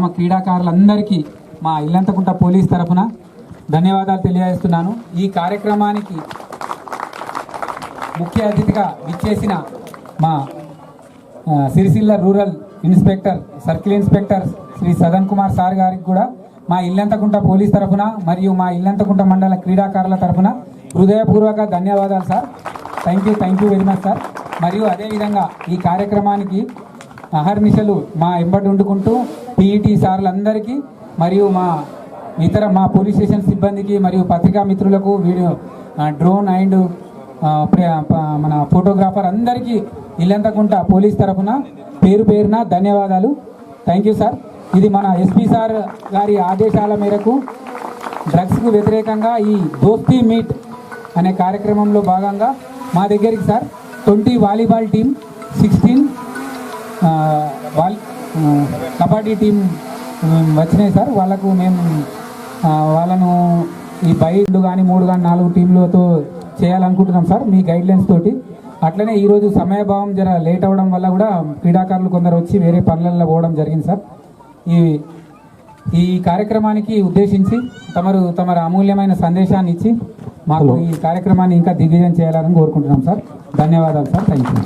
క్రీడాకారులందరికీ మా ఇల్లంతకుంట పోలీస్ తరఫున ధన్యవాదాలు తెలియజేస్తున్నాను. ఈ కార్యక్రమానికి ముఖ్య అతిథిగా విచ్చేసిన మా Sircilla rural inspector circle inspector Shri Sadan Kumar sir గారికి కూడా మా ఇల్లంతకుంట పోలీస్ తరఫున మరియు మా ఇల్లంతకుంట మండల క్రీడాకారుల తరఫున హృదయపూర్వక ధన్యవాదాలు sir. Thank you very much sir. మరియు అదేవిధంగా ఈ కార్యక్రమానికి అహర్నిశలు మా ఎంబడి వండుకుంటూ పీఈటీ సార్లందరికీ మరియు మా పోలీస్ స్టేషన్ సిబ్బందికి మరియు పత్రికా మిత్రులకు వీడియో డ్రోన్ అండ్ మన ఫోటోగ్రాఫర్ అందరికీ ఇల్లంతకుంట పోలీస్ తరఫున పేరున ధన్యవాదాలు. Thank you sir. ఇది మన ఎస్పీ సార్ గారి ఆదేశాల మేరకు డ్రగ్స్కు వ్యతిరేకంగా ఈ దోస్తీ మీట్ అనే కార్యక్రమంలో భాగంగా మా దగ్గరికి sir 20 volleyball team, 16 kabaddi team వచ్చినాయి సార్. వాళ్ళను ఈ బైళ్ళు కానీ 3 కానీ 4 టీంలతో చేయాలనుకుంటున్నాం సార్ మీ గైడ్లైన్స్ తోటి. అట్లనే ఈరోజు సమయభావం జర లేట్ అవ్వడం వల్ల కూడా క్రీడాకారులు కొందరు వచ్చి వేరే పనులలో పోవడం జరిగింది సార్. ఈ కార్యక్రమానికి ఉద్దేశించి తమరు అమూల్యమైన సందేశాన్ని ఇచ్చి మాకు ఈ కార్యక్రమాన్ని ఇంకా దిగ్విజయం చేయాలని కోరుకుంటున్నాం సార్. ధన్యవాదాలు సార్. Thank you.